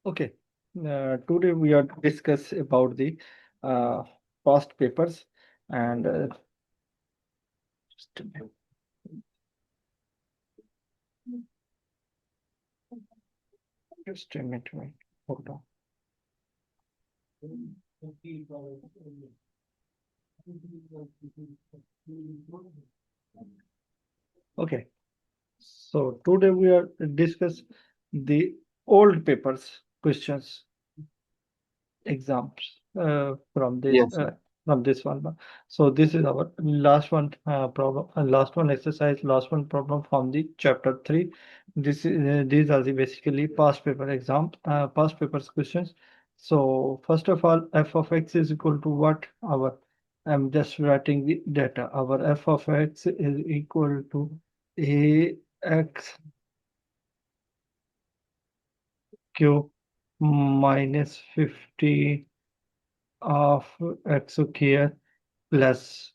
Okay, today we are discuss about the uh, past papers and just a minute. Just a minute, wait, hold on. Okay, so today we are discuss the old papers questions exams from this Yes, from this one. So this is our last one problem, last one exercise, last one problem from the chapter 3. This is these are the basically past paper exam, past papers questions. So first of all, f of x is equal to what? Our I'm just writing the data. Our f of x is equal to ax cube minus 50 of x square plus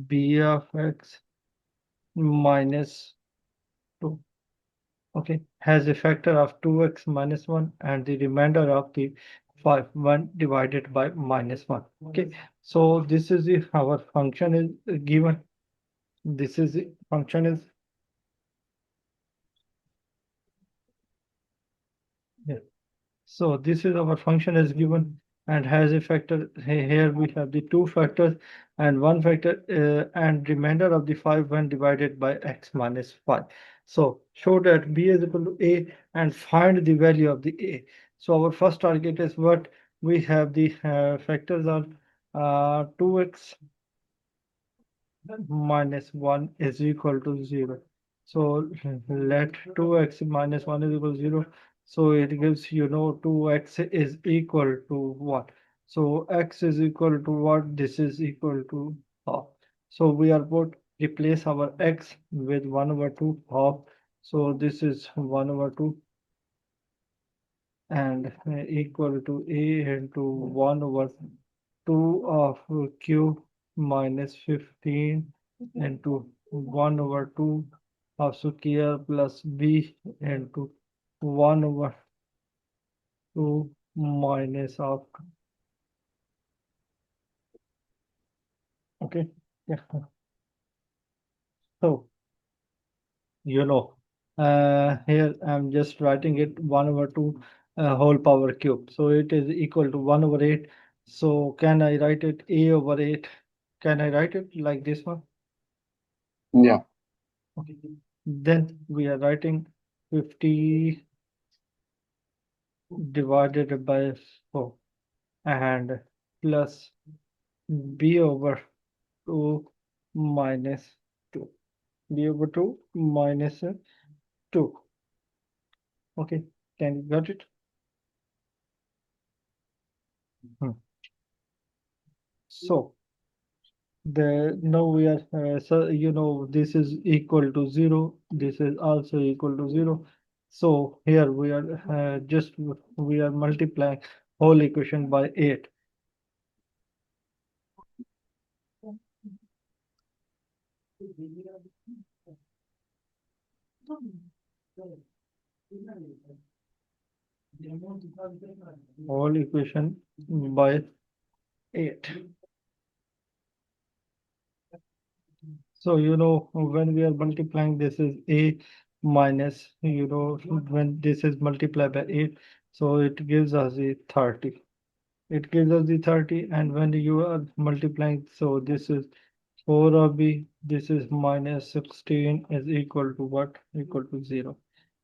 b of x minus 2. Okay, has a factor of 2x minus 1 and the remainder of the 1 divided by minus 1. Okay, so this is the our function is given. This is the function is yeah. So this is our function is given and has a factor. Here we have the two factors and one factor and remainder of the 5 when divided by x minus 5. So show that b is equal to a and find the value of the a. So our first target is what we have the factors are 2x minus 1 is equal to 0. So let 2x minus 1 is equal to 0. So it gives 2x is equal to what? So x is equal to what? This is equal to half. So we are both replace our x with 1 over 2 half. So this is 1 over 2 and equal to a into 1 over 2 of q minus 15 into 1 over 2 of square plus b into 1 over 2 minus of okay yeah so here I'm just writing it 1 over 2 whole power cube, so it is equal to 1 over 8. So can I write it a over 8? Can I write it like this one? yeah, Okay. Then we are writing 50 divided by 4 and plus b over 2 minus 2. B over 2 minus 2. Okay, can you got it? Hmm. So now we are so this is equal to 0. This is also equal to 0. So here we are just we are multiplying whole equation by 8. Whole equation by 8. So when we are multiplying, this is a minus when this is multiplied by 8, so it gives us the 30. It gives us the 30, and when you are multiplying, so this is 4 of b, this is minus 16 is equal to what? Equal to 0.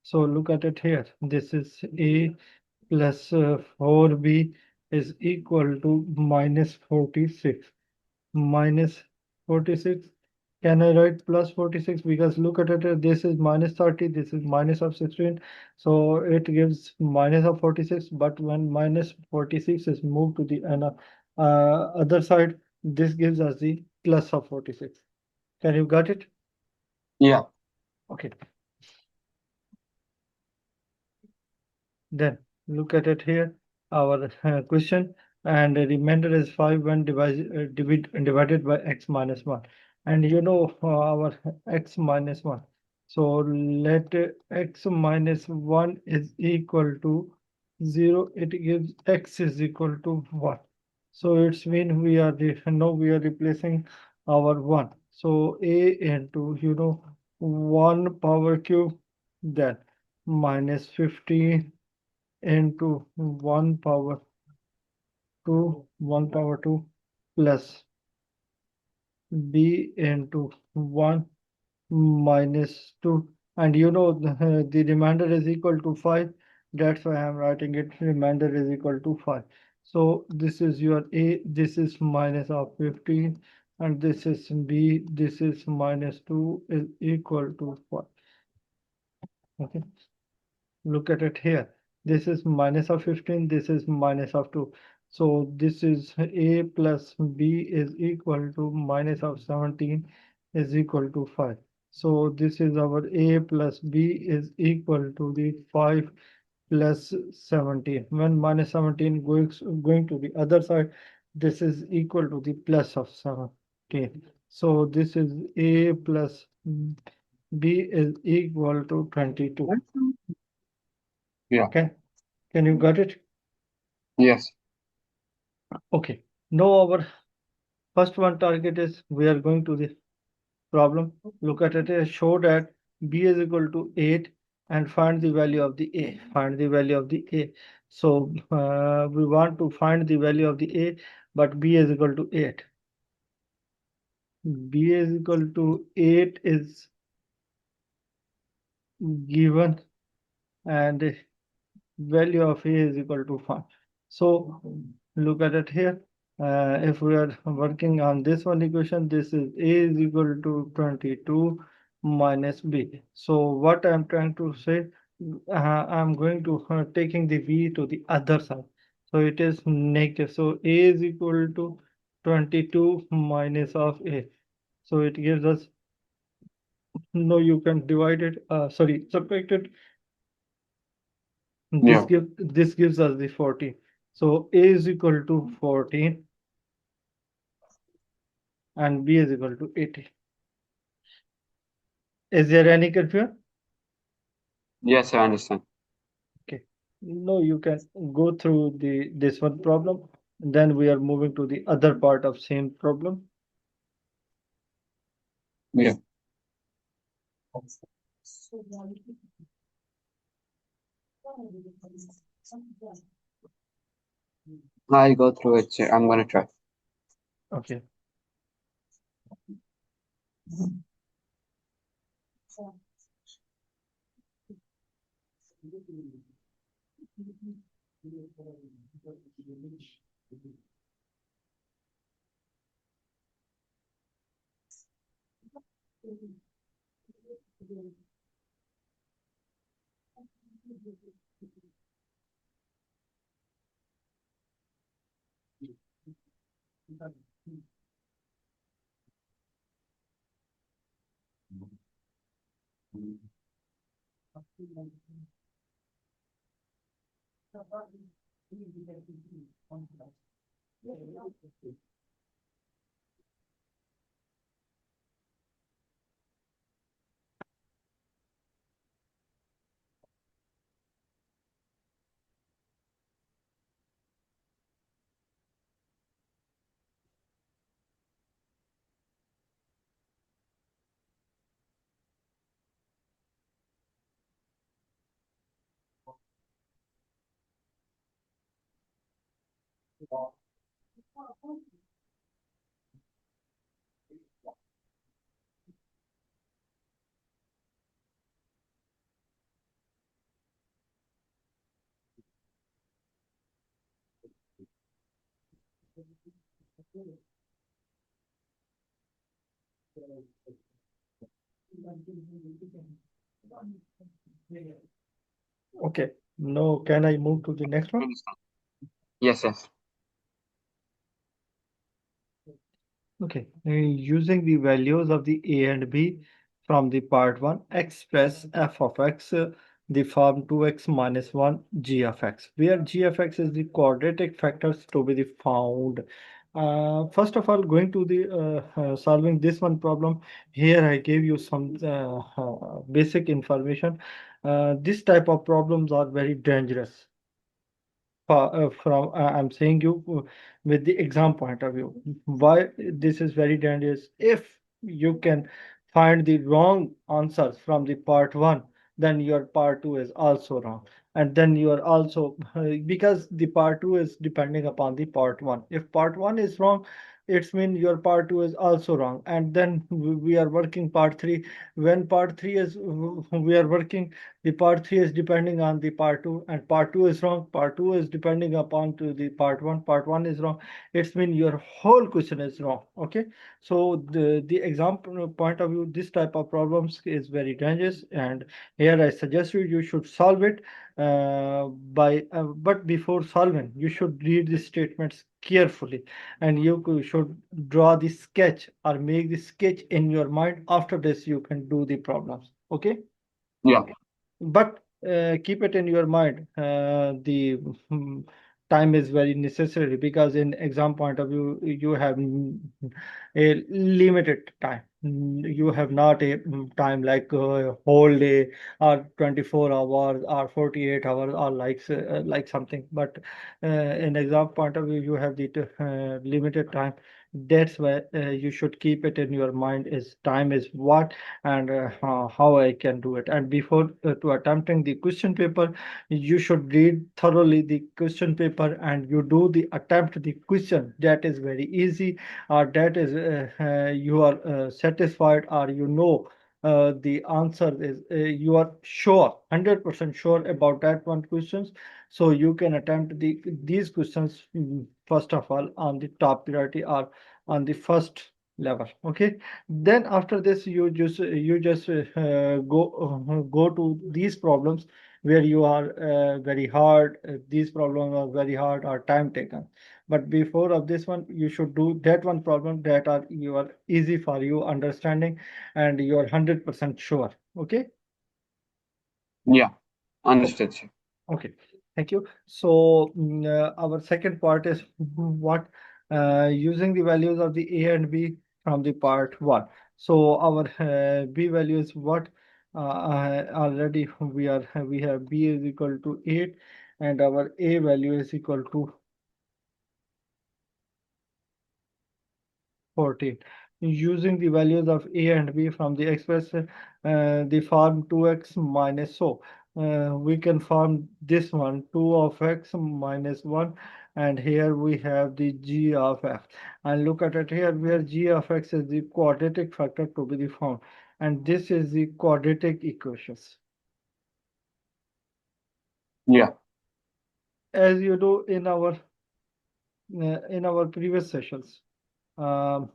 So look at it here. This is a plus 4b is equal to minus 46. Minus 46. Can I write plus 46? Because look at it, this is minus 30, this is minus of 16. So it gives minus of 46, but when minus 46 is moved to the other side, this gives us the plus of 46. Can you got it? yeah, Okay. Then look at it here, our question, and the remainder is 5 when divided by x minus 1. And our x minus 1. So let x minus 1 is equal to 0. It gives x is equal to 1. So it's mean we are now we are replacing our 1. So a into 1 power cube, then minus 15 into 1 power 2 plus b into 1 minus 2, and the remainder is equal to 5. That's why I'm writing it remainder is equal to 5. So this is your a, this is minus of 15, and this is b, this is minus 2 is equal to 5. Okay, look at it here. This is minus of 15, this is minus of 2. So this is a plus b is equal to minus of 17 is equal to 5. So this is our a plus b is equal to the 5 plus 17. When minus 17 going to the other side, this is equal to the plus of 17. So this is a plus b is equal to 22. Yeah. Can you got it? Yes. Okay. Now our first one target is we are going to the problem. Look at it. Show that b is equal to 8 and find the value of the a. Find the value of the a. So we want to find the value of the a, but b is equal to 8. B is equal to 8 is given, and value of a is equal to 5. So look at it here. If we are working on this one equation, this is a is equal to 22 minus b. So what I'm trying to say, I'm going to taking the v to the other side. So it is negative. So a is equal to 22 minus of a. So it gives us, no, you can divide it, sorry, subtract it. Yeah. This gives us the 14. So a is equal to 14 and b is equal to 80. Is there any confusion? Yes, I understand. Okay. No, you can go through the this one problem. Then we are moving to the other part of same problem. Yeah. I'll go through it. I'm gonna try. Okay. Okay. No, can I move to the next one? Understand. Yes, yes. Okay, using the values of the a and b from the part 1, express f of x, the form 2x minus 1 g of x, where g of x is the quadratic factors to be found First of all, going to the solving this one problem, here I gave you some basic information. This type of problems are very dangerous. I'm saying you with the exam point of view. Why this is very dangerous? If you can find the wrong answers from the part one, then your part two is also wrong. And then you are also because the part two is depending upon the part one. If part one is wrong, it's mean your part two is also wrong. And then we are working part three. When part three is we are working, the part three is depending on the part two, and part two is wrong. Part two is depending upon to the part one. Part one is wrong. It's mean your whole question is wrong. Okay. So the example point of view, this type of problems is very dangerous, and here I suggest you should solve it but before solving, you should read the statements carefully, and you should draw the sketch or make the sketch in your mind. After this, you can do the problems. Okay. Yeah. But keep it in your mind, the time is very necessary, because in exam point of view, you have a limited time. You have not a time like a whole day or 24 hours or 48 hours or like something. But in exam point of view, you have the limited time. That's why you should keep it in your mind, is time is what, and how I can do it. And before to attempting the question paper, you should read thoroughly the question paper, and you do the attempt the question that is very easy, or that is you are satisfied, or the answer is you are sure 100% sure about that one questions. So you can attempt these questions first of all on the top priority or on the first level. Okay. Then after this, you just go to these problems where you are very hard. These problems are very hard or time taken. But before of this one, you should do that one problem that are you are easy for you understanding, and you are 100% sure. Okay. Yeah. Oh, Understood, sir. okay, thank you. So our second part is what using the values of the a and b from the part one. So our b value is what, already we have b is equal to 8, and our a value is equal to 14. Using the values of a and b from the express the form 2x minus, so we can form this one 2 of x minus 1, and here we have the g of x. And look at it here, where g of x is the quadratic factor to be found, and this is the quadratic equations. Yeah. As you do in our previous sessions, um,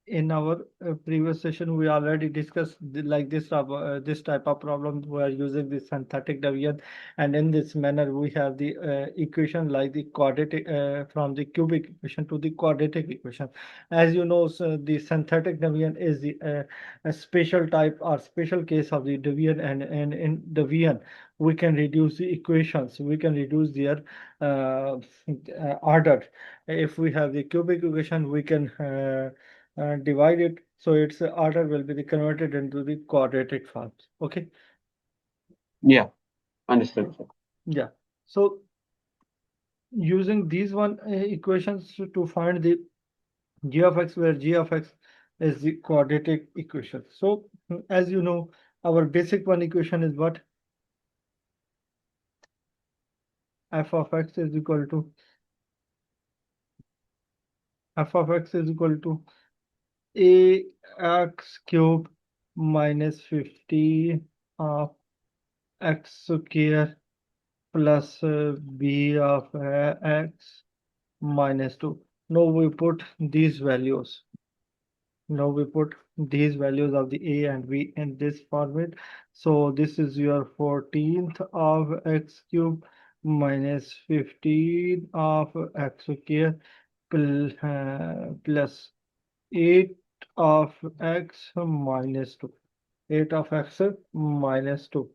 in our previous session, we already discussed this type of problems. We are using the synthetic deviation, and in this manner, we have the equation like the quadratic from the cubic equation to the quadratic equation. As you know, so the synthetic deviation is the a special type or special case of the deviation, and in deviation, we can reduce the equations. We can reduce their order. If we have the cubic equation, we can divide it, so its order will be converted into the quadratic forms. Okay. Yeah. Understood, sir. Yeah. So using these one equations to find the g of x, where g of x is the quadratic equation. So as you know, our basic one equation is what, f of x is equal to a x cube minus 15 of x square plus b of x minus 2. Now we put these values. Now we put these values of the a and b in this format. So this is your 14th of x cube minus 15 of x square plus 8 of x minus 2. 8 of x minus 2.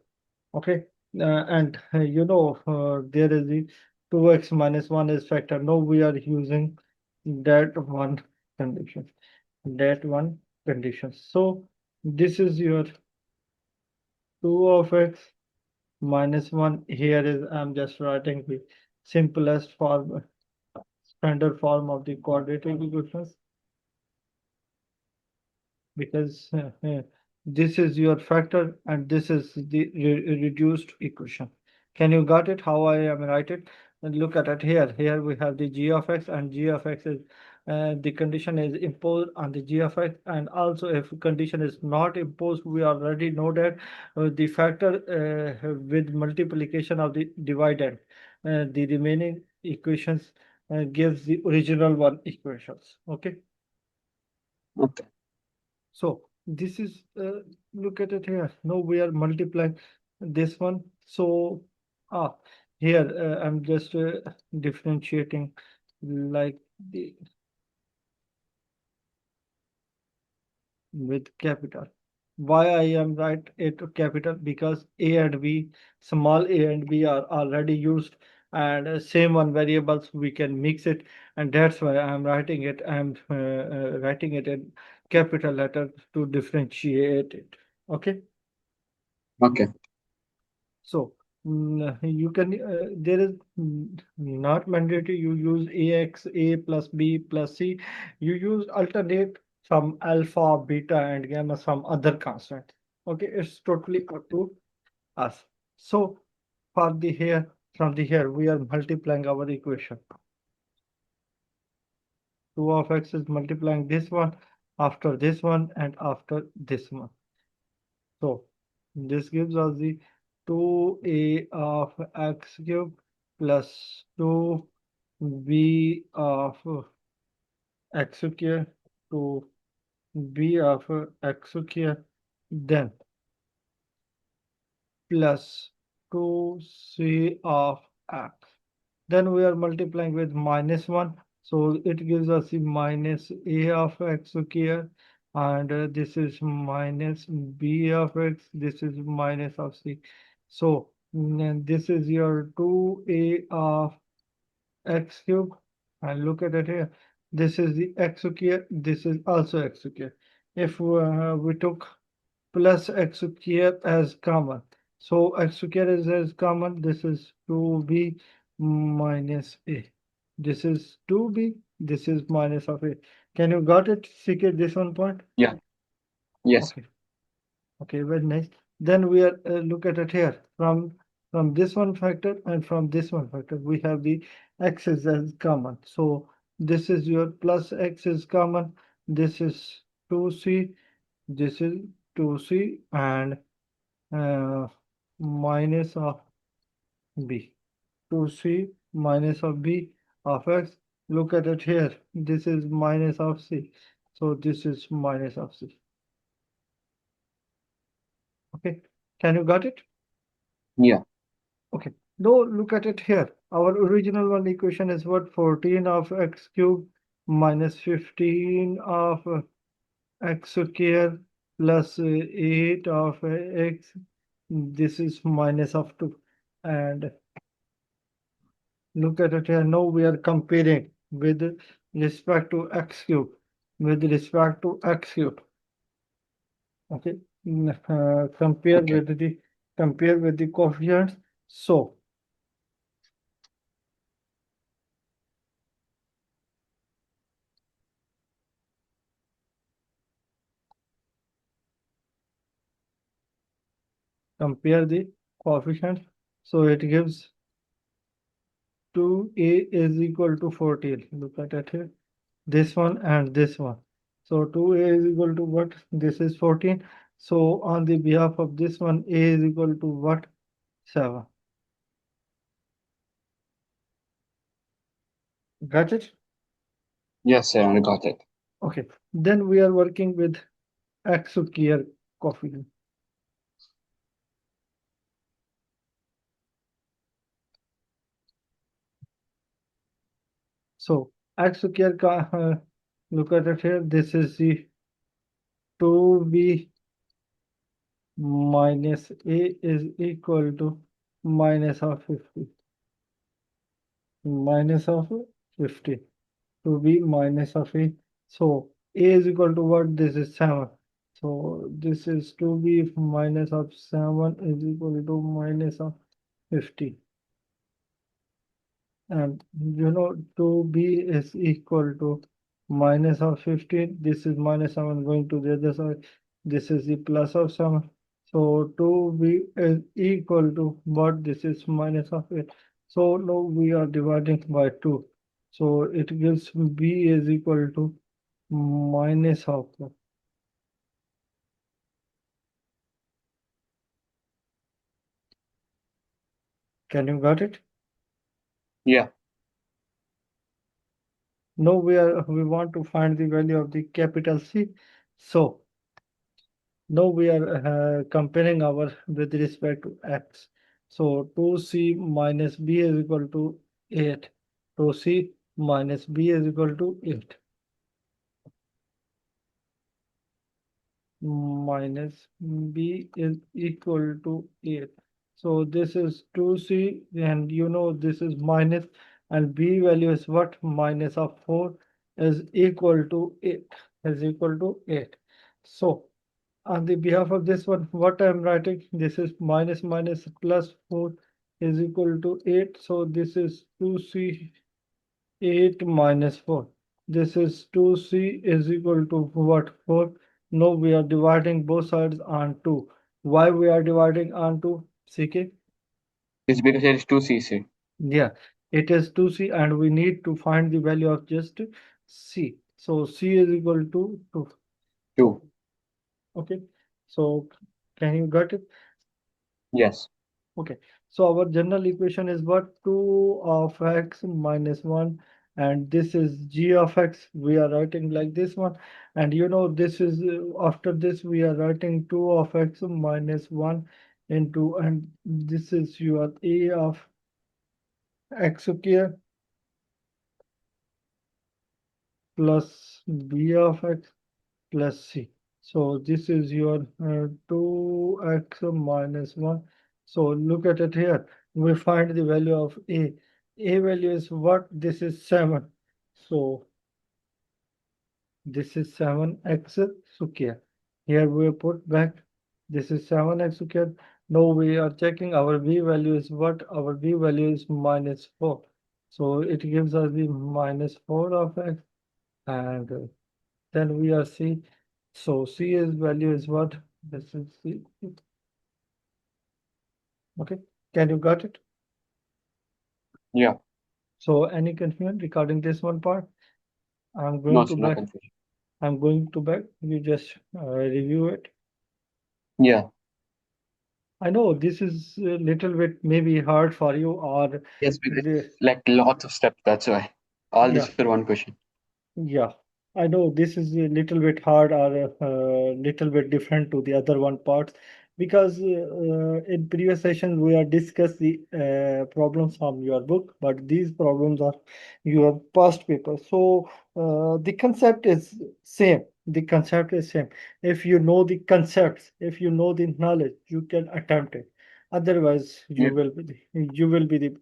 Okay. And there is the 2x minus 1 is factor. No, we are using that one condition. That one condition. So this is your 2 of x minus 1. Here is I'm just writing the simplest form, standard form of the quadratic equations, because this is your factor and this is the reduced equation. Can you got it how I am write it? And look at it here. Here we have the g of x, and g of x is the condition is imposed on the g of x, and also if condition is not imposed, we already know that the factor with multiplication of the dividend, the remaining equations gives the original one equations. Okay. Okay. So this is look at it here. Now we are multiplying this one. So ah here I'm just differentiating like the with capital. Why I am write it capital? Because a and b, small a and b are already used, and same one variables we can mix it, and that's why I'm writing it. I'm writing it in capital letter to differentiate it. Okay. Okay. So you can there is not mandatory you use ax a plus b plus c. You use alternate some alpha, beta, and gamma, some other constant. Okay, it's totally up to us. So for the here from the here we are multiplying our equation. 2 of x is multiplying this one after this one and after this one. So this gives us the 2a of x cube plus 2b of x square to b of x square, then plus 2c of x. Then we are multiplying with minus 1. So it gives us the minus a of x square, and this is minus b of x, this is minus of c. So this is your 2a of x cube, and look at it here. This is the x square, this is also x square. If we took plus x square as common. So x square is as common. This is 2b minus a. This is 2b. This is minus of a. Can you got it, CK, this one point? Yeah. Yes. Okay. Okay, very nice. Then we are look at it here. From this one factor and from this one factor, we have the x is as common. So this is your plus x is common. This is 2c. This is 2c, and uh, minus of b, 2c minus of b of x. Look at it here. This is minus of c. So this is minus of c. Okay. Can you got it? Yeah. Okay. Now look at it here. Our original one equation is what? 14 of x cube minus 15 of x square plus 8 of x. This is minus of 2. And look at it here. Now we are comparing with respect to x cube. With respect to x cube. Okay. Compare Okay. with the coefficients. So compare the coefficients. So it gives 2a is equal to 14. Look at it here. This one and this one. So 2a is equal to what? This is 14. So on the behalf of this one, a is equal to what? 7. Got it? Yes, I got it. Okay. Then we are working with x square coefficient. So x square look at it here. This is the 2b minus a is equal to minus of 50. minus of 50 to be minus of a. So a is equal to what? This is 7. So this is to be minus of 7 is equal to minus of 50. And 2b is equal to minus of 15. This is minus 7 going to the other side. This is the plus of 7. So 2b is equal to what? This is minus of 8. So now we are dividing by 2. So it gives b is equal to minus of. Can you got it? Yeah. Now we want to find the value of the capital C. So now we are comparing our with respect to x. So 2c minus b is equal to 8. 2c minus b is equal to 8. Minus b is equal to 8. So this is 2c and this is minus and b value is what? Minus of 4 is equal to 8. Is equal to 8. So on the behalf of this one, what I'm writing, this is minus minus plus 4 is equal to 8. So this is 2c 8 minus 4. This is 2c is equal to what? 4. No, we are dividing both sides on 2. Why we are dividing on 2? CK? It's because it is 2cc. Yeah, it is 2c and we need to find the value of just c. So c is equal to 2. 2. Okay. So can you get it? Yes. Okay, so our general equation is what? 2 of x minus 1, and this is g of x. We are writing like this one, and this is after this we are writing 2 of x minus 1 into, and this is your a of x square plus b of x plus c. So this is your 2x minus 1. So look at it here. We find the value of a. A value is what? This is 7. So this is 7x square. Here we put back. This is 7x square. Now we are checking our b value is what? Our b value is minus 4. So it gives us the minus 4 of x. And then we are C. So C is value is what? This is C. Okay. Can you got it? Yeah. So any confusion regarding this one part? I'm No, going to sir, no back. confusion. I'm going to back. You just review it. Yeah. I know this is a little bit maybe hard for you or Yes, because the, it's like lots of steps. That's why. All this yeah. for one question. Yeah, I know this is a little bit hard or a little bit different to the other one parts because in previous sessions we have discussed the problems from your book, but these problems are your past paper. So the concept is same. The concept is same. If you know the concepts, if you know the knowledge, you can attempt it. Otherwise, Yeah. you will be the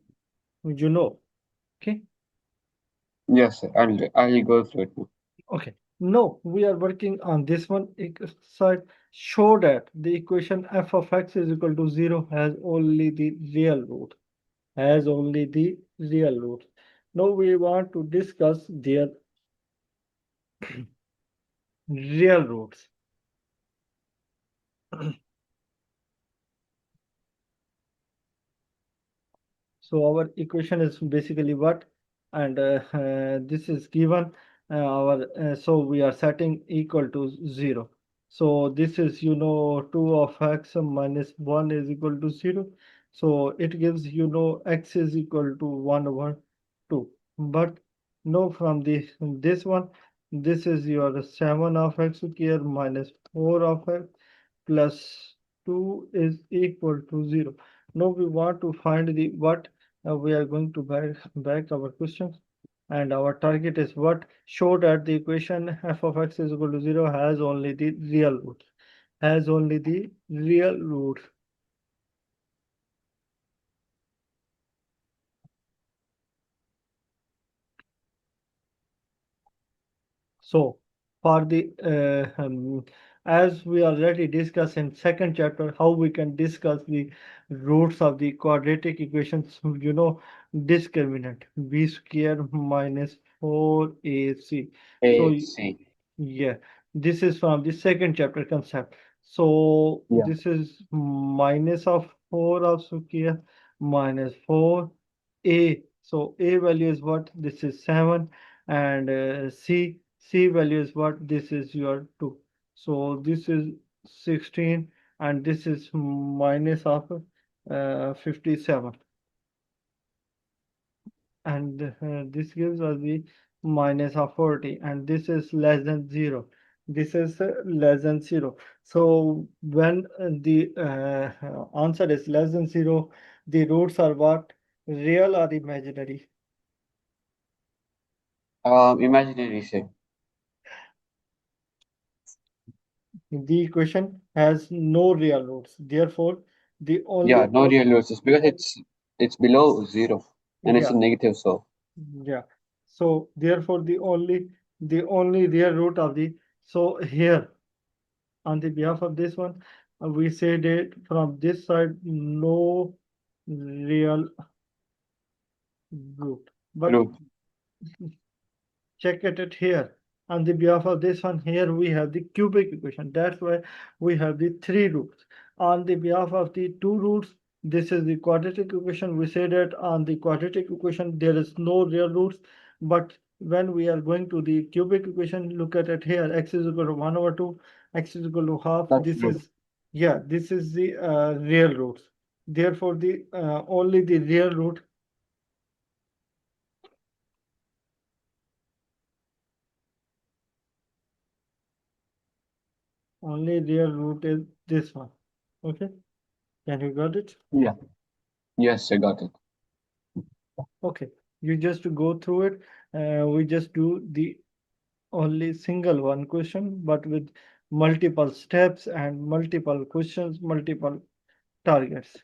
you know. Okay. Yes, sir. I'll go through it now. Okay. No, we are working on this one side. Show that the equation f of x is equal to 0 has only the real root. Has only the real root. Now we want to discuss their real roots. So our equation is basically what? And this is given our so we are setting equal to 0. So this is 2 of x minus 1 is equal to 0. So it gives x is equal to 1 over 2. But no, from this one, this is your 7 of x square minus 4 of x plus 2 is equal to 0. Now we want to find the what. We are going to back our questions, and our target is what? Show that the equation f of x is equal to 0 has only the real roots. Has only the real roots. So, for the as we already discussed in second chapter, how we can discuss the roots of the quadratic equations, discriminant b square minus 4ac. So, A, C. yeah, this is from the second chapter concept. So Yeah. this is minus of 4 of square minus 4 a. So a value is what? This is 7, and c value is what? This is your 2. So this is 16, and this is minus of 57, and this gives us the minus of 40, and this is less than 0. This is less than 0. So when the answer is less than 0, the roots are what? Real or imaginary? Imaginary set. The equation has no real roots. Therefore, the Yeah, only no real losses because it's below zero and it's yeah, a negative. So yeah. So therefore, the only real root of the, so here on the behalf of this one, we say that from this side, no real root. But true. check it here. On the behalf of this one, here we have the cubic equation. That's why we have the three roots. On the behalf of the two roots, this is the quadratic equation. We say that on the quadratic equation, there is no real roots. But when we are going to the cubic equation, look at it here. X is equal to 1 over 2, x is equal to half. That's This true. is, yeah, this is the real roots. Therefore, the only the real root, only real root is this one. Okay, can you got it? Yeah. Yes, I got it. Okay, you just go through it. We just do the only single one question, but with multiple steps and multiple questions, multiple targets.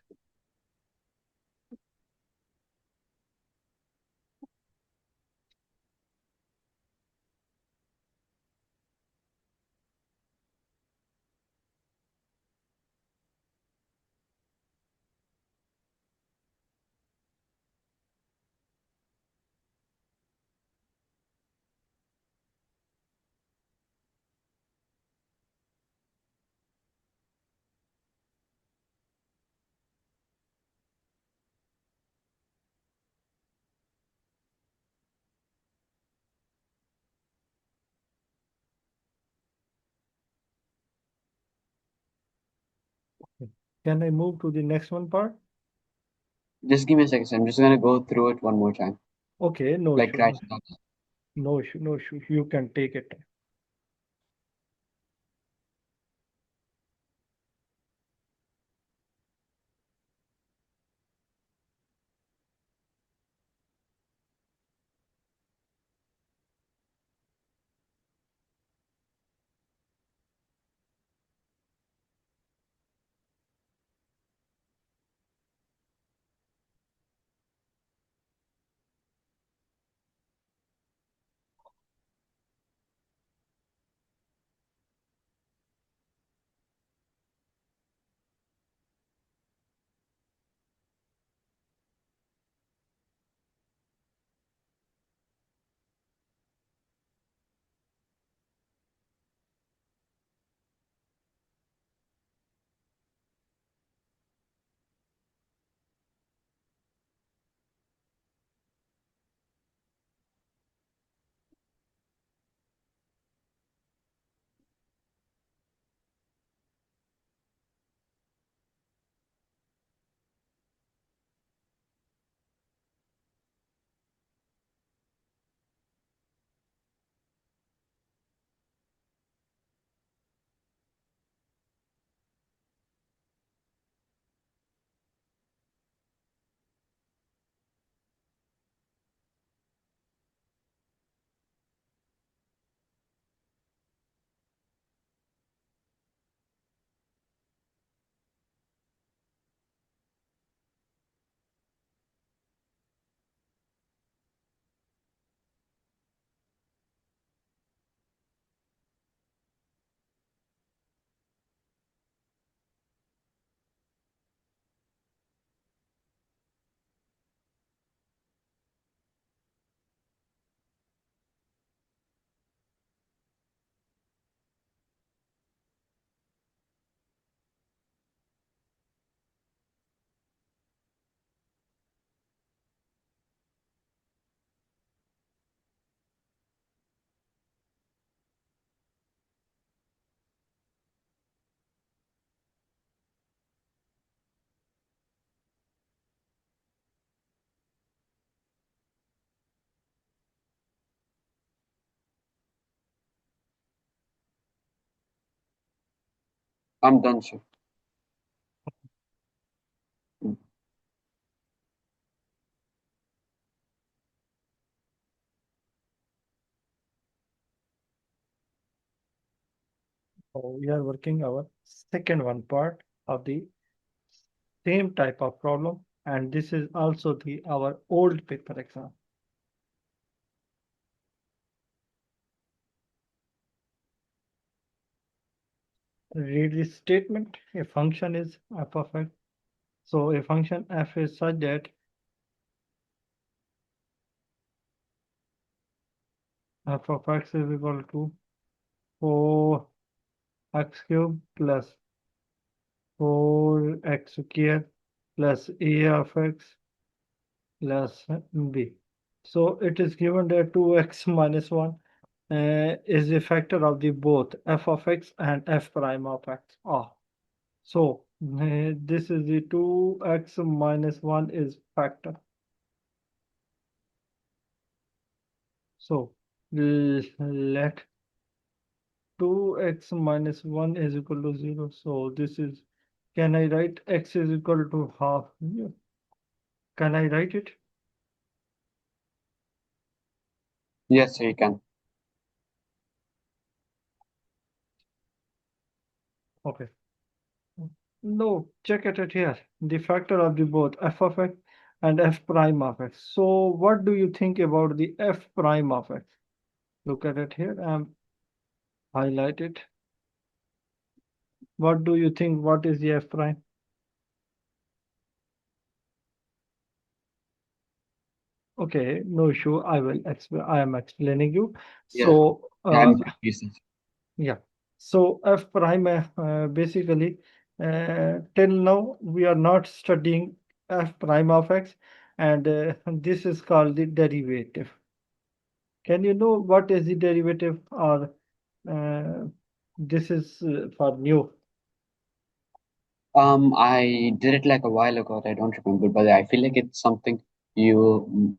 Can I move to the next one part? Just give me a second. I'm just gonna go through it one more time. Okay, no Like issue, crash no, notes. no issue, no issue. You can take it. I'm done, sir. Mm. So we are working our second one part of the same type of problem, and this is also the our old paper exam. Read this statement. A function is f of x. So a function f is such that f of x is equal to 4x cubed plus 4x squared plus a of x plus b. So it is given that 2x minus 1 is a factor of the both f of x and f prime of x. So this is the 2x minus 1 is factor. So let 2x minus 1 is equal to 0. So this is, can I write x is equal to half? Yeah. Can I write it? Yes, sir, you can. Okay. No, check it here. The factor of the both f of x and f prime of x. So what do you think about the f prime of x? Look at it here and highlight it. What do you think? What is the f prime? Okay, no issue. I will explain. I am explaining you. Yeah, So, I'm confused. yeah. So f prime basically till now we are not studying f prime of x, and this is called the derivative. Can you know what is the derivative, or uh, this is for new? I did it like a while ago. I don't remember, but I feel like it's something you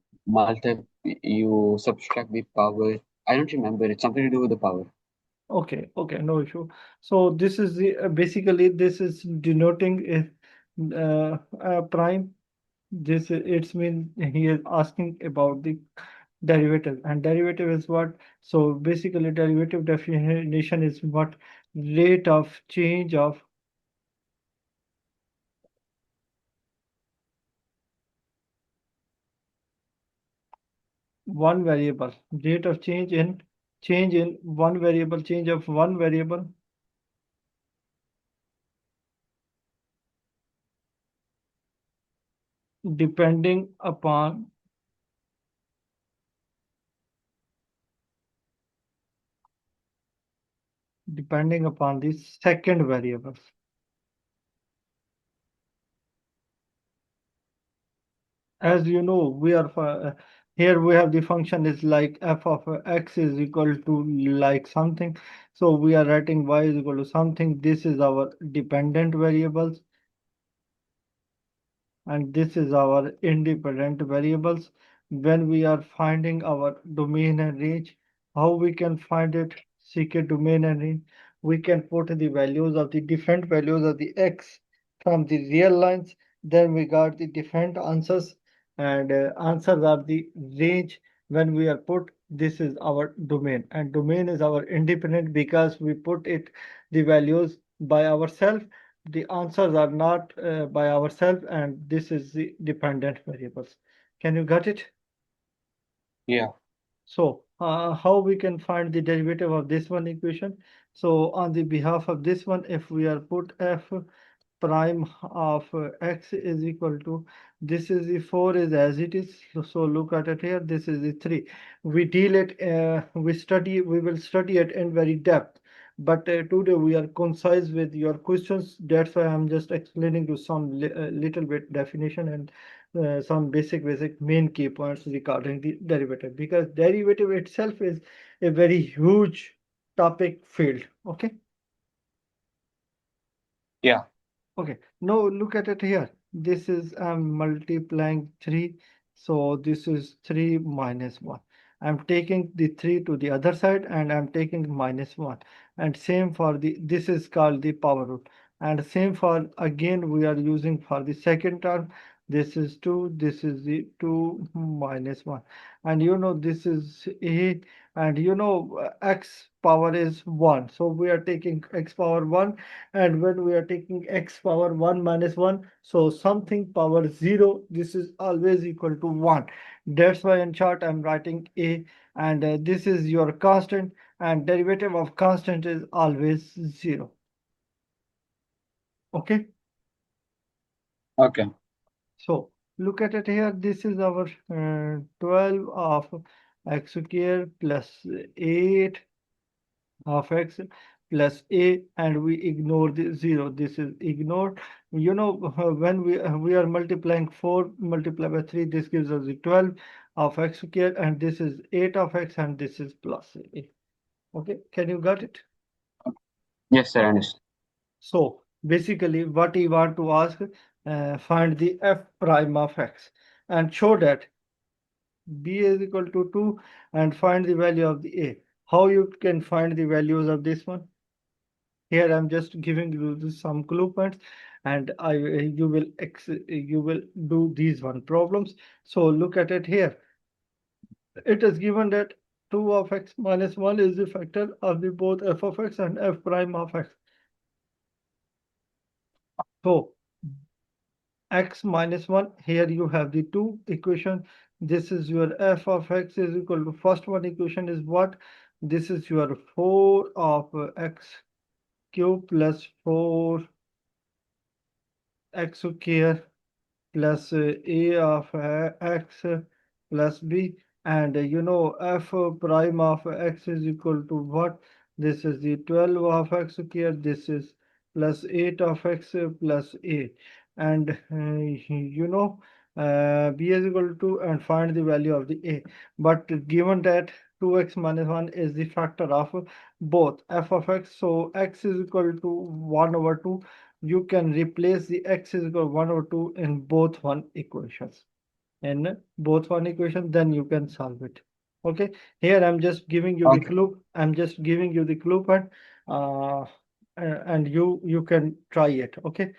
you subtract the power. I don't remember. It's something to do with the power. Okay, okay, no issue. So this is the basically this is denoting a prime. This it's mean he is asking about the derivative, and derivative is what? So basically derivative definition is what? Rate of change of one variable. Rate of change in one variable, change of one variable depending upon the second variable. As you know, we are here we have the function is like f of x is equal to like something. So we are writing y is equal to something. This is our dependent variables, and this is our independent variables. When we are finding our domain and range, how we can find it? Seek a domain and range. We can put the values of the different values of the x from the real lines. Then we got the different answers, and answers are the range. When we are put, this is our domain, and domain is our independent because we put it the values by ourselves. The answers are not by ourselves, and this is the dependent variables. Can you get it? Yeah. So how we can find the derivative of this one equation? So on the behalf of this one, if we are put f prime of x is equal to, this is the 4 is as it is. So look at it here, this is the 3. We deal it, we will study it in very depth, but today we are concise with your questions. That's why I'm just explaining you some little bit definition and some basic main key points regarding the derivative, because derivative itself is a very huge topic field. Okay. Yeah. Okay, now look at it here. This is I'm multiplying 3. So this is 3 minus 1. I'm taking the 3 to the other side, and I'm taking minus 1. and same for the, this is called the power rule, and same for again we are using for the second term. This is 2, this is the 2 minus 1, and this is a, and x power is 1, so we are taking x power 1, and when we are taking x power 1 minus 1, so something power 0, this is always equal to 1. That's why in short I'm writing a, and this is your constant, and derivative of constant is always 0. Okay, Okay. so look at it here. This is our 12 of x squared plus 8 of x plus a, and we ignore the 0. This is ignored. When we are multiplying 4 multiplied by 3, this gives us the 12 of x squared, and this is 8 of x, and this is plus a. Okay, can you got it? Yes, sir, understood. So basically what we want to ask, find the f prime of x and show that b is equal to 2 and find the value of the a. How you can find the values of this one? Here I'm just giving you some clue points, and you will do these one problems. So look at it here. It is given that 2 of x minus 1 is the factor of the both f of x and f prime of x. So x minus 1, here you have the two equation. This is your f of x is equal to, first one equation is what? This is your 4 of x cube plus 4 x square plus a of x plus b, and f prime of x is equal to what? This is the 12 of x square, this is plus 8 of x plus a, and b is equal to, and find the value of the a. But given that 2x minus 1 is the factor of both f of x, so x is equal to 1 over 2. You can replace the x is equal to 1 over 2 in both one equations. In both one equation, then you can solve it. Okay, here I'm just giving you the Okay. clue. I'm just giving you the clue part, and you can try it. Okay,